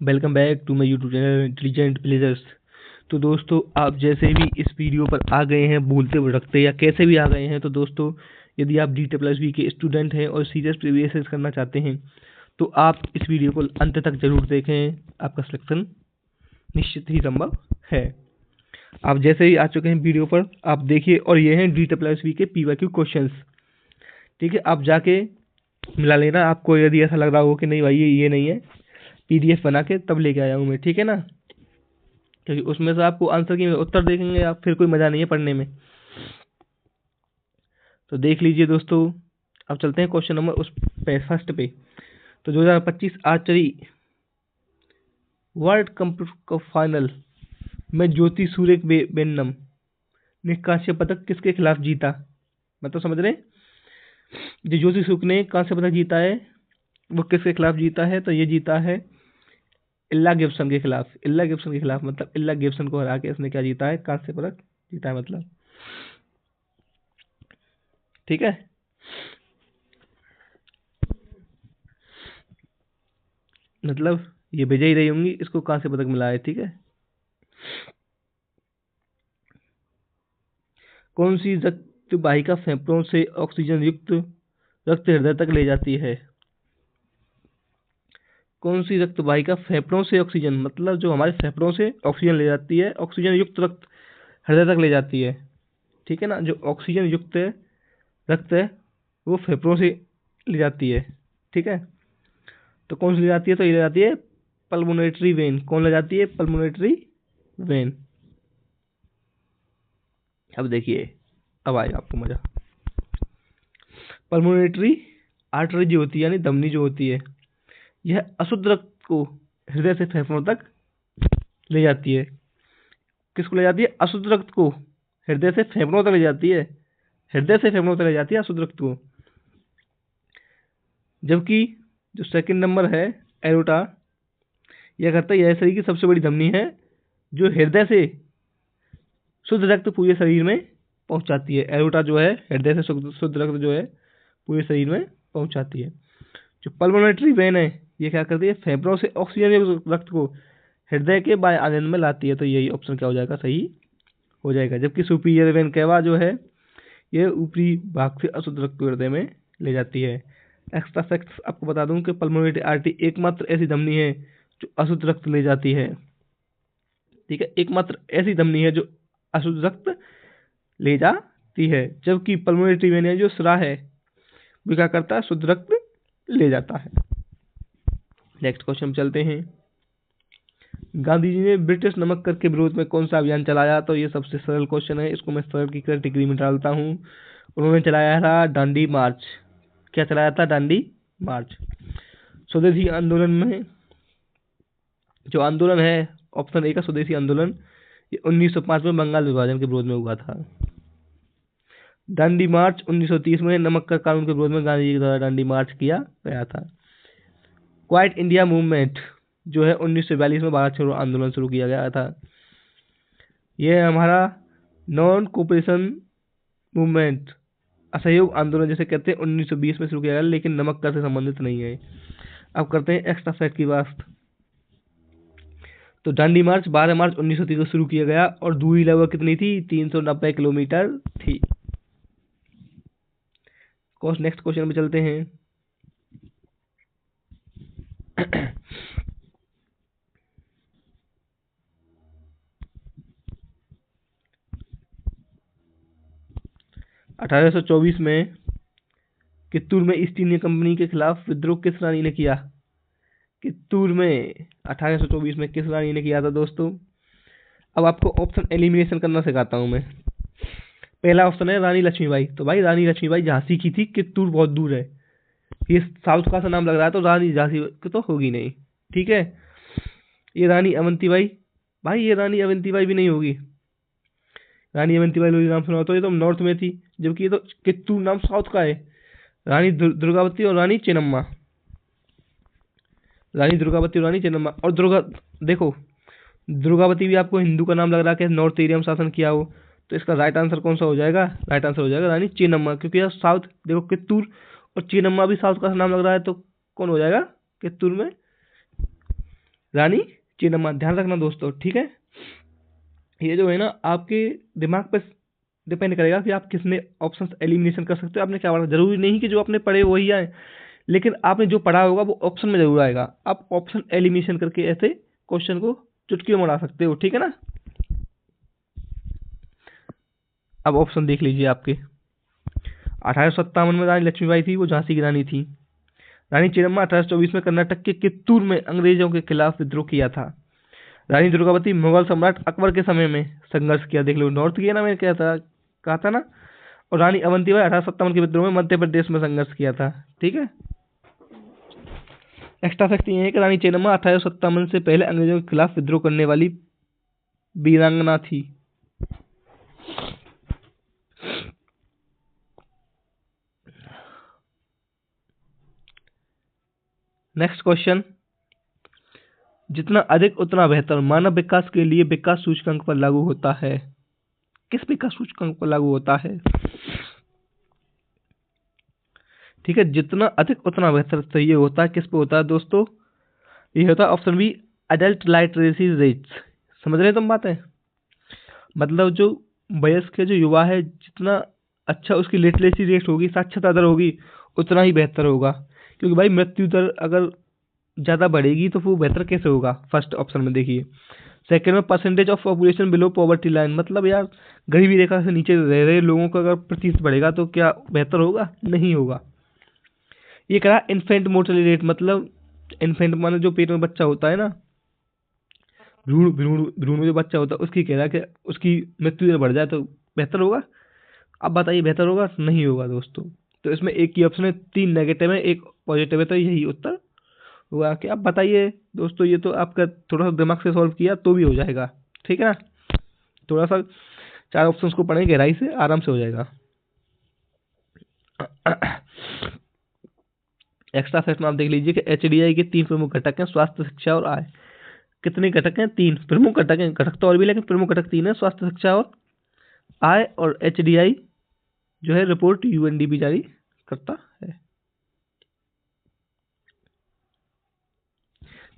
Welcome back to my YouTube channel intelligent pleasures. तो दोस्तों, आप जैसे भी इस वीडियो पर आ गए हैं भूलते भटकते या कैसे भी आ गए हैं, तो दोस्तों यदि आप DAAA के स्टूडेंट हैं और सीरियस प्रीवियस करना चाहते हैं तो आप इस वीडियो को अंत तक जरूर देखें। आपका सिलेक्शन निश्चित ही संभव है। आप जैसे ही आ चुके हैं वीडियो पर, आप देखिए, और ये हैं DAAA के PYQ क्वेश्चंस। ठीक है, आप जाके मिला लेना। आपको यदि ऐसा लग रहा हो कि नहीं भाई ये नहीं है, PDF बना के तब लेके आया हूँ मैं, ठीक है ना, क्योंकि उसमें से आपको आंसर की उत्तर देखेंगे आप, फिर कोई मजा नहीं है पढ़ने में। तो देख लीजिए दोस्तों, अब चलते हैं क्वेश्चन नंबर उस पे फर्स्ट पे। तो 2025 आर्चरी वर्ल्ड कप का फाइनल में ज्योति सूर्यवेन्नम ने कांस्य पदक किसके खिलाफ जीता? मतलब समझ रहे हैं, जो ज्योति सूर्य ने कांस्य पदक जीता है वो किसके खिलाफ जीता है? तो ये जीता है इल्ला गिब्सन के खिलाफ। इल्ला गिब्सन के खिलाफ मतलब इल्ला गिब्सन को हरा के इसने क्या जीता है? कांस्य पदक जीता है। मतलब ठीक है, मतलब ये विजयी रही होंगी, इसको कांस्य पदक मिला है। ठीक है, कौन सी रक्त वाहिका फेफड़ों से ऑक्सीजन युक्त रक्त हृदय तक ले जाती है? कौन सी रक्त वाहिका फेफड़ों से ऑक्सीजन, मतलब जो हमारे फेफड़ों से ऑक्सीजन ले जाती है, ऑक्सीजन युक्त रक्त हृदय तक ले जाती है। ठीक है ना, जो ऑक्सीजन युक्त रक्त है वो फेफड़ों से ले जाती है। ठीक है, तो कौन सी ले जाती है? तो ये ले जाती है पल्मोनेटरी वेन। कौन ले जाती है? पल्मोनेटरी वेन। अब देखिए, अब आएगा आपको मजा। पल्मोनेटरी आर्टरी जो होती है, यानी धमनी जो होती है, यह अशुद्ध रक्त को हृदय से फेफड़ों तक ले जाती है। किसको ले जाती है? अशुद्ध रक्त को हृदय से फेफड़ों तक ले जाती है। हृदय से फेफड़ों तक ले जाती है अशुद्ध रक्त को। जबकि जो सेकंड नंबर है एरोटा, यह करता है, यह शरीर की सबसे बड़ी धमनी है जो हृदय से शुद्ध रक्त पूरे शरीर में पहुंचाती है। एरोटा जो है हृदय से शुद्ध रक्त जो है पूरे शरीर में पहुंचाती है। जो पल्मोनेटरी वेन है, ये क्या करती है? फेफड़ों से ऑक्सीजन रक्त को हृदय के बाएं आंगन में लाती है। तो यही ऑप्शन क्या हो जाएगा? सही हो जाएगा। जबकि सुपीरियर वेन कैवा जो है, ये ऊपरी भाग से अशुद्ध रक्त को हृदय में ले जाती है। एक्स्ट्रा फैक्ट्स आपको बता दूं कि पल्मोनेटरी आर्टरी एकमात्र ऐसी धमनी है जो अशुद्ध रक्त ले जाती है। ठीक है, एकमात्र ऐसी धमनी है जो अशुद्ध रक्त ले जाती है। जबकि पल्मोनेटरी वेन जो स्रा है वो क्या करता है? शुद्ध रक्त ले जाता है। नेक्स्ट क्वेश्चन चलते हैं। गांधी जी ने ब्रिटिश नमक कर के विरोध में कौन सा अभियान चलाया? तो ये सबसे सरल क्वेश्चन है, इसको मैं सरल की कैटेगरी में डालता हूँ। उन्होंने चलाया था दांडी मार्च। क्या चलाया था? दांडी मार्च। स्वदेशी आंदोलन में जो आंदोलन है, ऑप्शन ए का स्वदेशी आंदोलन, ये 1905 में बंगाल विभाजन के विरोध में हुआ था। दांडी मार्च 1930 में नमक कर कानून के विरोध में गांधी जी के द्वारा दांडी मार्च किया गया था। क्वाइट इंडिया मूवमेंट जो है 1942 में भारत छोड़ो आंदोलन शुरू किया गया था। यह हमारा नॉन कोऑपरेशन मूवमेंट, असहयोग आंदोलन जैसे कहते हैं, 1920 में शुरू किया गया, लेकिन नमक कर से संबंधित नहीं है। अब करते हैं एक्स्ट्रा फैक्ट की बात। तो दांडी मार्च 12 मार्च 1930 को शुरू किया गया और दूरी लगभग कितनी थी? 390 किलोमीटर थी। नेक्स्ट क्वेश्चन में चलते हैं। अठारह में कित्तूर में ईस्ट इंडिया कंपनी के खिलाफ विद्रोह किस रानी ने किया? कित्तूर में 1824 में किस रानी ने किया था दोस्तों? अब आपको ऑप्शन एलिमिनेशन करना सिखाता हूं मैं। पहला ऑप्शन है रानी लक्ष्मीबाई। तो भाई रानी लक्ष्मीबाई झांसी की थी, कित्तूर बहुत दूर है, ये साउथ का सा नाम लग रहा है, तो रानी झांसी की तो होगी नहीं। ठीक है, ये रानी अवंतीबाई, भाई ये रानी अवंतीबाई भी नहीं होगी। रानी अवंतीबाई लोधी नाम सुना, तो ये तो नॉर्थ में थी, जबकि ये तो कित्तूर नाम साउथ का है। रानी दुर्गावती और रानी चेन्नम्मा। रानी दुर्गावती और रानी चेन्नम्मा। और देखो, दुर्गावती भी आपको हिंदू का नाम लग रहा है कि नॉर्थ एरिया में शासन किया हो, तो इसका राइट आंसर कौन सा हो जाएगा? राइट आंसर हो जाएगा रानी चेन्नम्मा, क्योंकि यह साउथ, देखो कित्तूर और चेन्नम्मा भी साउथ का नाम लग रहा है, तो कौन हो जाएगा कित्तूर में? रानी चेन्नम्मा। ध्यान रखना दोस्तों, ठीक है। ये जो है ना आपके दिमाग पर डिपेंड करेगा कि आप किसमें ऑप्शंस एलिमिनेशन कर सकते हो, आपने क्या पढ़ा। जरूरी नहीं कि जो आपने पढ़े वही आए, लेकिन आपने जो पढ़ा होगा वो ऑप्शन में जरूर आएगा। आप ऑप्शन एलिमिनेशन करके ऐसे क्वेश्चन को चुटकियों में उड़ा सकते हो, ठीक है ना। अब ऑप्शन देख लीजिए आपके। 1857 में रानी लक्ष्मीबाई थी, वो झांसी की रानी थी। रानी चेन्नम्मा 1824 में कर्नाटक के कित्तूर में अंग्रेजों के खिलाफ विद्रोह किया था। रानी दुर्गावती मुगल सम्राट अकबर के समय में संघर्ष किया। देख लो, नॉर्थ किया ना, मैंने कहा था ना। और रानी अवंतीबाई 1857 के विद्रोह में मध्य प्रदेश में संघर्ष किया था, ठीक है। एक्स्ट्रा फैक्ट ये है कि रानी चेन्नम्मा 1857 से पहले अंग्रेजों के खिलाफ विद्रोह करने वाली वीरांगना थी। नेक्स्ट क्वेश्चन, जितना अधिक उतना बेहतर मानव विकास के लिए विकास सूचकांक पर लागू होता है। किस विकास सूचकांक पर लागू होता है? ठीक है, जितना अधिक उतना बेहतर। तो ये होता है, किस पे होता है दोस्तों? ये होता है option B, adult literacy rates. समझ रहे तुम बात है? मतलब जो वयस्क के जो युवा है, जितना अच्छा उसकी लिटरेसी रेट होगी, साक्षरता दर होगी, उतना ही बेहतर होगा। क्योंकि भाई मृत्यु दर अगर ज़्यादा बढ़ेगी तो वो बेहतर कैसे होगा? फर्स्ट ऑप्शन में देखिए। सेकंड में percentage of population below poverty line, मतलब यार गरीबी रेखा से नीचे रह रहे लोगों का अगर प्रतिशत बढ़ेगा तो क्या बेहतर होगा? नहीं होगा। ये कह रहा इन्फेंट मोर्टेलिटी रेट, मतलब इन्फेंट माने जो पेट में बच्चा होता है ना, भ्रूण भ्रूण भ्रूण में जो बच्चा होता है, उसकी कह रहा है कि उसकी मृत्यु दर बढ़ जाए तो बेहतर होगा। अब बताइए बेहतर होगा? नहीं होगा दोस्तों। तो इसमें एक ही ऑप्शन है, 3 नेगेटिव है, 1 पॉजिटिव है, तो यही उत्तर हुआ। कि अब बताइए दोस्तों, ये तो आपका थोड़ा सा दिमाग से सॉल्व किया तो भी हो जाएगा, ठीक है ना। थोड़ा सा 4 ऑप्शंस को पढ़ें गहराई से, आराम से हो जाएगा। एक्स्ट्रा फैक्ट में आप देख लीजिए कि एचडीआई के 3 प्रमुख घटक हैं, स्वास्थ्य, शिक्षा और आय। कितने घटक हैं? 3 प्रमुख घटक हैं। घटक तो और भी, लेकिन प्रमुख घटक 3 है, स्वास्थ्य, शिक्षा और आय। और एचडीआई जो है रिपोर्ट यूएनडीपी जारी करता है।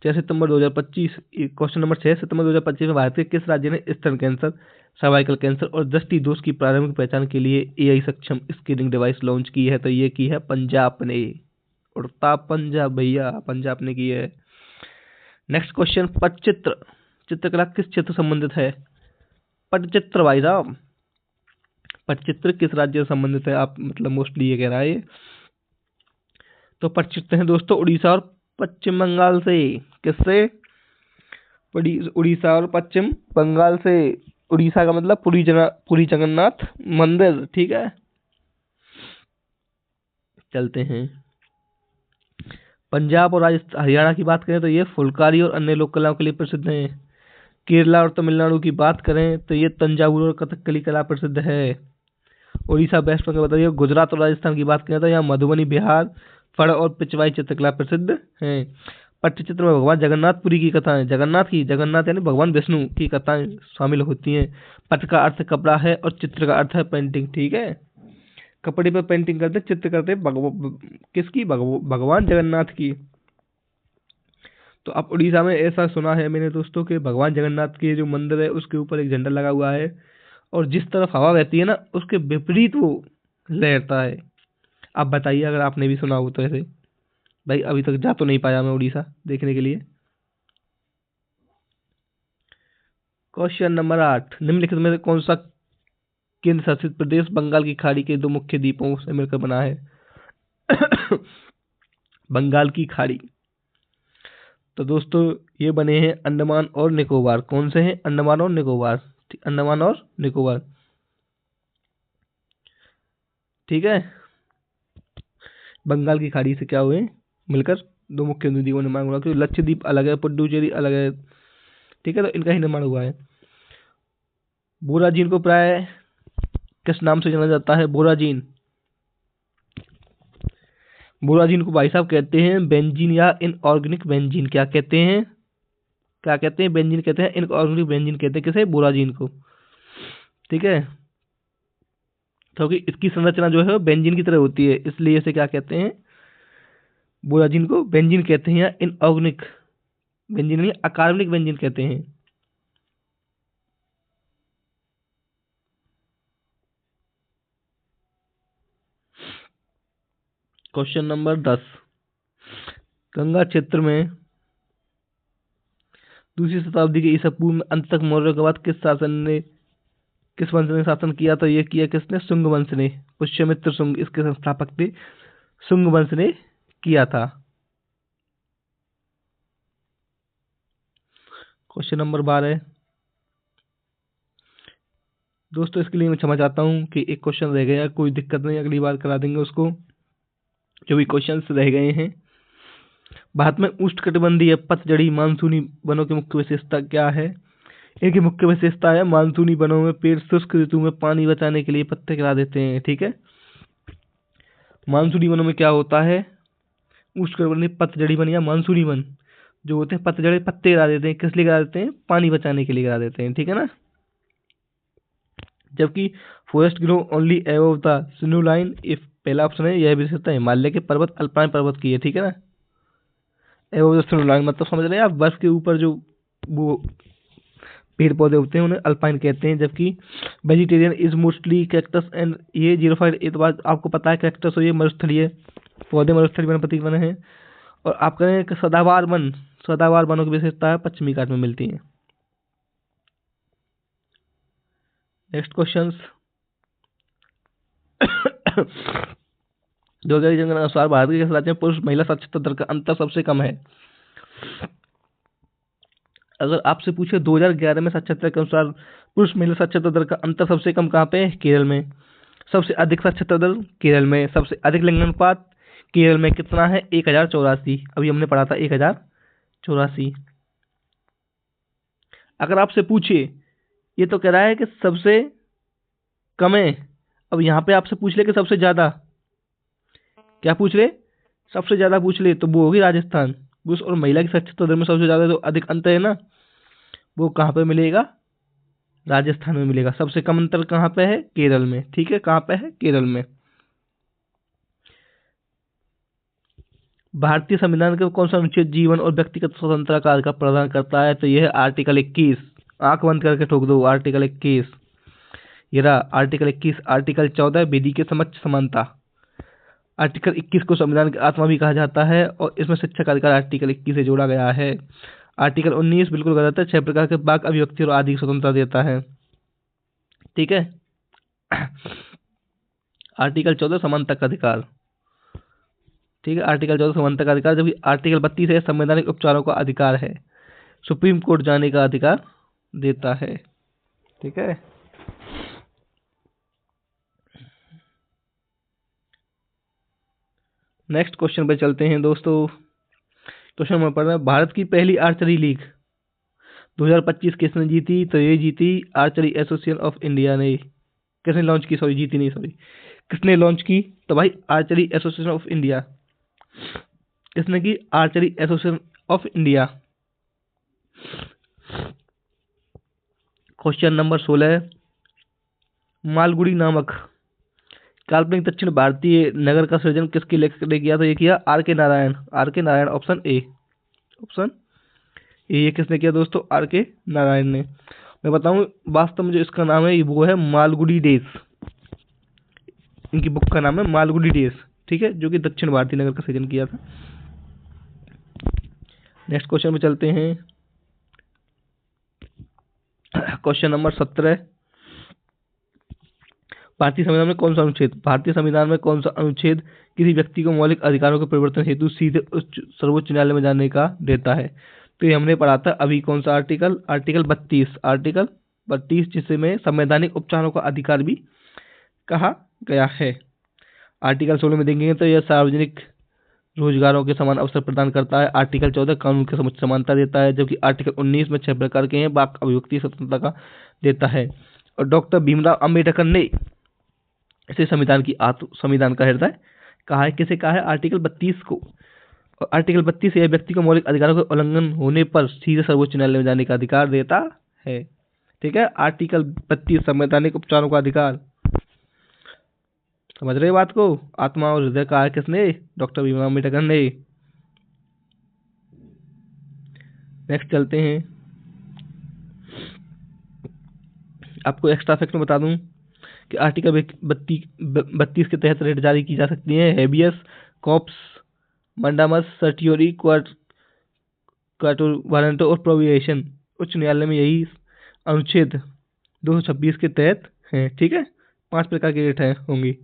6 सितंबर 2025, क्वेश्चन नंबर 6 सितंबर 2025 में भारत के किस राज्य ने स्तन कैंसर, सर्वाइकल कैंसर और दृष्टि दोष की प्रारंभिक पहचान के लिए एआई सक्षम स्क्रीनिंग डिवाइस लॉन्च की है? तो ये की है पंजाब ने। उड़ता पंजाब भैया, पंजाब ने की है। नेक्स्ट क्वेश्चन, पटचित्र चित्रकला किस क्षेत्र से संबंधित है? पटचित्र भाई साहब, पटचित्र किस राज्य से संबंधित है? आप मतलब मोस्टली ये कह रहा है ये। तो पटचित्र है दोस्तों उड़ीसा और पश्चिम बंगाल से। किससे? उड़ीसा और पश्चिम बंगाल से। उड़ीसा का मतलब पुरी जगन्नाथ मंदिर, ठीक है। चलते हैं पंजाब और राजस्थान हरियाणा की बात करें तो ये फुलकारी और अन्य लोक कलाओं के लिए प्रसिद्ध हैं। केरला और तमिलनाडु की बात करें तो ये तंजावुर और कथकली कला प्रसिद्ध है। उड़ीसा वेस्ट बंगाल बताइए। गुजरात और राजस्थान की बात करें तो यहाँ मधुबनी, बिहार फड़ और पिछवाई चित्रकला प्रसिद्ध है। पट्टचित्र में भगवान जगन्नाथपुरी की कथाएं, जगन्नाथ यानी भगवान विष्णु की कथाएं शामिल होती हैं। पट का अर्थ कपड़ा है और चित्र का अर्थ है पेंटिंग, ठीक है। कपड़े पर पेंटिंग करते, चित्र करते किसकी? भगवान जगन्नाथ की। तो अब उड़ीसा में ऐसा सुना है मैंने दोस्तों कि भगवान जगन्नाथ के जो मंदिर है उसके ऊपर एक झंडा लगा हुआ है, और जिस तरफ हवा बहती है ना उसके विपरीत वो लहरता है। आप बताइए अगर आपने भी सुना हो तो ऐसे। भाई अभी तक जा तो नहीं पाया मैं उड़ीसा देखने के लिए। क्वेश्चन नंबर 8, निम्नलिखित में से कौन सा केंद्र शासित प्रदेश बंगाल की खाड़ी के 2 मुख्य द्वीपों से मिलकर बना है? बंगाल की खाड़ी। तो दोस्तों ये बने हैं अंडमान और निकोबार। कौन से हैं? अंडमान और निकोबार। अंडमान और निकोबार, ठीक है। बंगाल की खाड़ी से क्या हुए मिलकर 2 मुख्य द्वीपों का निर्माण हुआ। क्योंकि लक्षद्वीप अलग है, पुडुचेरी अलग है, ठीक है। तो इनका ही निर्माण हुआ है। बोराजीन को प्राय किस नाम से जाना जाता है? बोराजीन को भाई साहब कहते हैं बेंजीन या इनऑर्गेनिक बेंजीन। क्या कहते हैं? बेंजीन कहते हैं, इनऑर्गेनिक बेंजीन कहते हैं किसे? बोराजीन को, ठीक है। क्योंकि इसकी संरचना जो है बेंजीन की तरह होती है, इसलिए इसे क्या कहते हैं? बोराजीन को बेंजीन कहते हैं या इनऑर्गेनिक व्यंजन नहीं, अकार्बनिक व्यंजन कहते हैं। क्वेश्चन नंबर 10, गंगा क्षेत्र में दूसरी शताब्दी के ईसा पूर्व में अंत तक मौर्यों के बाद किस वंश ने शासन किया? तो ये किया किसने? शुंग वंश ने। पुष्यमित्र शुंग इसके संस्थापक थे, शुंग वंश ने किया था। क्वेश्चन नंबर 12 दोस्तों, इसके लिए मैं क्षमा चाहता हूं कि एक क्वेश्चन रह गया, कोई दिक्कत नहीं, अगली बार करा देंगे उसको। जो भी क्वेश्चन रह गए हैं, भारत में उष्णकटिबंधीय पतझड़ी मानसूनी वनों की मुख्य विशेषता क्या है? एक मुख्य विशेषता है मानसूनी वनों में पेड़ शुष्क ऋतु में पानी बचाने के लिए पत्ते गिरा देते हैं। ठीक है, मानसूनी वनों में क्या होता है? उष्णकटिबंधीय पतझड़ी वन या मानसूनी वन जो होते हैं, पतझड़े पत्ते गिरा देते हैं। किस लिए गिरा देते हैं? पानी बचाने के लिए गिरा देते हैं। ठीक है ना। जबकि forest grow only above the snow line, if पहला ऑप्शन है, यह विशेषता हिमालय के पर्वत अल्पाइन पर्वत की है। ठीक है ना। अबव द स्नो लाइन मतलब समझ रहे हैं आप, बर्फ के ऊपर जो वो पेड़ पौधे होते हैं उन्हें अल्पाइन कहते हैं। जबकि vegetarian is mostly cactus and ये 05, ये तो बात आपको पता है, कैक्टस और ये मरुस्थलीय पौधे, मरुस्थलीय वनस्पति वन है। और आप कहें सदाबहार वन, सदाबहार वनों की विशेषता है पश्चिमी घाट में मिलती है। नेक्स्ट क्वेश्चन, 2000 की जनगणना के अनुसार भारत के किस राज्य में पुरुष महिला साक्षरता दर का अंतर सबसे कम है? अगर आपसे पूछे 2011 में साक्षरता के अनुसार पुरुष महिला साक्षरता दर का अंतर सबसे कम कहाँ पे है? केरल में। सबसे अधिक साक्षरता दर केरल में। सबसे अधिक लिंगानुपात केरल में कितना है? 1084। अभी हमने पढ़ा था 1084। अगर आपसे पूछे, ये तो कह रहा है कि सबसे कम है, अब यहाँ पे आपसे पूछ ले कि सबसे ज्यादा, क्या पूछ ले? सबसे ज्यादा पूछ ले तो वो होगी राजस्थान। पुरुष और महिला की साक्षरता दर में सबसे ज्यादा जो अधिक अंतर है ना, वो कहाँ पे मिलेगा? राजस्थान में मिलेगा। सबसे कम अंतर कहाँ पे है? केरल में। ठीक है, कहाँ पे है? केरल में। भारतीय संविधान का कौन सा अनुच्छेद जीवन और व्यक्तिगत स्वतंत्रता का अधिकार प्रदान करता है? तो यह है आर्टिकल 21। आंख बंद करके ठोक दो, आर्टिकल 21। ये रहा आर्टिकल 21। आर्टिकल 14 विधि के समक्ष समानता। आर्टिकल 21 को संविधान की आत्मा भी कहा जाता है और इसमें शिक्षा का अधिकार आर्टिकल 21 से जोड़ा गया है। आर्टिकल 19 बिल्कुल गलत है, 6 प्रकार के वाक अभिव्यक्ति और आदि की स्वतंत्रता देता है। ठीक है। आर्टिकल 14 समानता का अधिकार। ठीक है, आर्टिकल 14 समानता का अधिकार, जबकि आर्टिकल 32 है संवैधानिक उपचारों का अधिकार है, सुप्रीम कोर्ट जाने का अधिकार देता है। ठीक है। नेक्स्ट क्वेश्चन पे चलते हैं दोस्तों। क्वेश्चन नंबर पढ़ रहे हैं, भारत की पहली आर्चरी लीग 2025 किसने जीती? तो ये जीती आर्चरी एसोसिएशन ऑफ इंडिया ने। किसने लॉन्च की? सॉरी, जीती नहीं, सॉरी, किसने लॉन्च की? तो भाई आर्चरी एसोसिएशन ऑफ इंडिया। किसने की? Archery association of India. Question number 16, Malgudi नामक काल्पनिक दक्षिण भारतीय नगर का सृजन किसके लेखक ने किया? तो ये किया आर के नारायण। आर के Narayan, option A. Option A, ये किसने किया दोस्तों? आर के नारायण ने। मैं बताऊं, वास्तव में जो इसका नाम है वो है मालगुडी डेज। इनकी बुक का नाम है मालगुडी डेज। ठीक है, जो कि दक्षिण भारतीय नगर का सृजन किया था। नेक्स्ट क्वेश्चन में चलते हैं। क्वेश्चन नंबर 17, भारतीय संविधान में कौन सा अनुच्छेद, भारतीय संविधान में कौन सा अनुच्छेद किसी व्यक्ति को मौलिक अधिकारों के परिवर्तन हेतु सीधे सर्वोच्च न्यायालय में जाने का देता है? तो ये हमने पढ़ा था अभी। कौन सा आर्टिकल? आर्टिकल 32। आर्टिकल 32, जिसमें संवैधानिक उपचारों का अधिकार भी कहा गया है। आर्टिकल 16 में देखेंगे तो यह सार्वजनिक रोजगारों के समान अवसर प्रदान करता है। आर्टिकल 14 कानून के समक्ष समानता देता है, जबकि आर्टिकल 19 में 6 प्रकार के हैं, वाक अभिव्यक्ति स्वतंत्रता का देता है। और डॉक्टर भीमराव अम्बेडकर ने इसे संविधान का हृदय कहा है। किसे कहा है? आर्टिकल 32 को। और आर्टिकल 32 यह व्यक्ति को मौलिक अधिकारों के उल्लंघन होने पर सीधे सर्वोच्च न्यायालय में जाने का अधिकार देता है। ठीक है, आर्टिकल 32 संवैधानिक उपचारों का अधिकार। समझ रहे बात को? आत्मा और हृदय कहा है किसने? डॉक्टर भीमराव अम्बेडकर ने। नेक्स्ट चलते हैं, आपको एक्स्ट्रा फैक्ट में बता दूं कि आर्टिकल 32 के तहत रेट जारी की जा सकती है। हेबियस कॉप्स मंडामस सर्टियोरी क्वार्टर वारंटो और प्रोविएशन उच्च न्यायालय में यही अनुच्छेद 226 के तहत है। ठीक है, 5 प्रकार की रेट होंगी।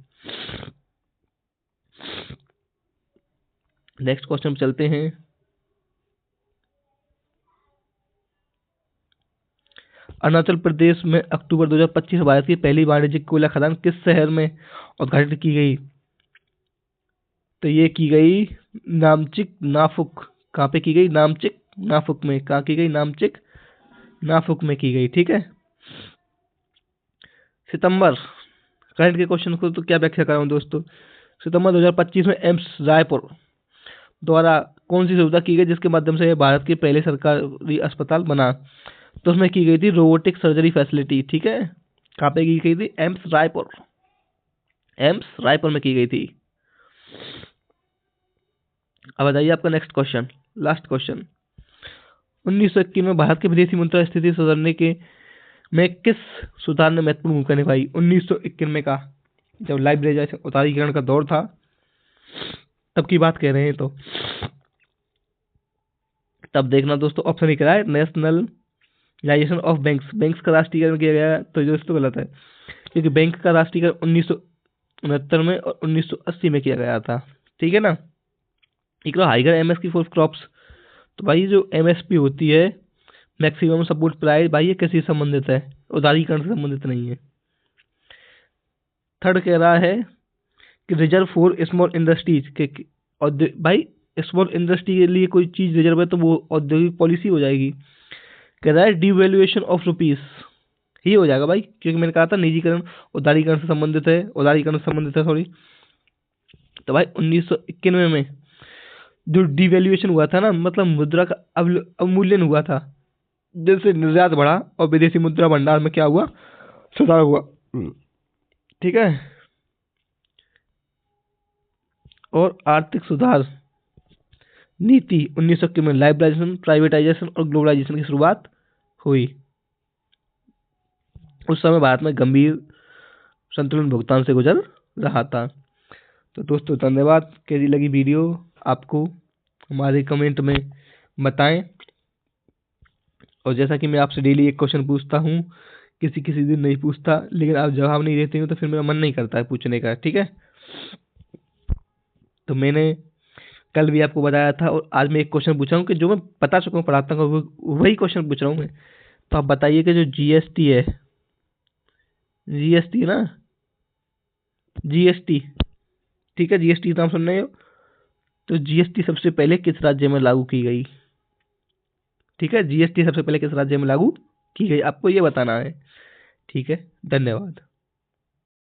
नेक्स्ट क्वेश्चन चलते हैं, अरुणाचल प्रदेश में अक्टूबर 2025 भारत की पहली वाणिज्यिक कोयला खदान किस शहर में उद्घाटित की गई? तो ये की गई नामचिक नाफुक। कहाँ पे की गई? नामचिक नाफुक में। कहाँ की गई? नामचिक नाफुक में की गई। ठीक है, सितंबर करंट के क्वेश्चन को तो क्या व्याख्या कर रहा हूँ दोस्तों। सितंबर 2025 में एम्स रायपुर द्वारा कौन सी सुविधा की गई जिसके माध्यम से भारत के पहले सरकारी अस्पताल बना? तो उसमें की गई थी रोबोटिक सर्जरी फैसिलिटी। ठीक है, कहाँ पे की गई थी? एम्स रायपुर। एम्स रायपुर में की गई थी। अब बताइए आपका नेक्स्ट क्वेश्चन, लास्ट क्वेश्चन, 1921 में भारत के विदेशी मुद्रा स्थिति सुधारने के में किस सुधार ने महत्वपूर्ण भूमिका निभाई? 1991 का जब लाइब्रेराइजेशन उदारीकरण का दौर था तब की बात कह रहे हैं। तो तब देखना दोस्तों, ऑप्शन ही करा है नेशनलाइजेशन ऑफ बैंक्स। बैंक्स का राष्ट्रीयकरण किया गया, तो दोस्तों गलत है, क्योंकि बैंक का राष्ट्रीयकरण 1969 में और 1980 में किया गया था। ठीक है ना। एक हाइगर एमएसपी फॉर क्रॉप्स, तो भाई जो एमएसपी होती है मैक्सिमम सपोर्ट प्राइस, भाई ये किसी से संबंधित है, उदारीकरण से संबंधित नहीं है। थर्ड कह रहा है कि रिजर्व फॉर स्मॉल इंडस्ट्रीज के, भाई स्मॉल इंडस्ट्री के लिए कोई चीज रिजर्व है तो वो औद्योगिक पॉलिसी हो जाएगी। कह रहा है डिवैल्यूएशन ऑफ रुपीस ही हो जाएगा भाई, क्योंकि मैंने कहा था निजीकरण उदारीकरण से संबंधित है, सॉरी। तो भाई 1991 में जो डिवैल्यूएशन हुआ था ना, मतलब मुद्रा का अवमूल्यन हुआ था, जिससे निर्यात बढ़ा और विदेशी मुद्रा भंडार में क्या हुआ? सुधार हुआ। ठीक है, और आर्थिक सुधार नीति 1991 में लाइब्रेराइजेशन, प्राइवेटाइजेशन और ग्लोबलाइजेशन की शुरुआत हुई। उस समय भारत में गंभीर संतुलन भुगतान से गुजर रहा था। तो दोस्तों धन्यवाद। कैसी लगी वीडियो आपको हमारे कमेंट में बताएं। और जैसा कि मैं आपसे डेली एक क्वेश्चन पूछता हूं, किसी किसी दिन नहीं पूछता, लेकिन आप जवाब नहीं देते हो तो फिर मेरा मन नहीं करता है पूछने का। ठीक है, तो मैंने कल भी आपको बताया था और आज मैं एक क्वेश्चन पूछा हूँ कि जो मैं बता चुका हूँ पढ़ाता हूँ, वही क्वेश्चन पूछ रहा हूँ मैं। तो आप बताइए कि जो जीएसटी है, जीएसटी ना, जीएसटी, ठीक है, जीएसटी नाम सुन रहे हो, तो जीएसटी सबसे पहले किस राज्य में लागू की गई? ठीक है, जीएसटी सबसे पहले किस राज्य में लागू की गई, आपको ये बताना है। ठीक है, धन्यवाद।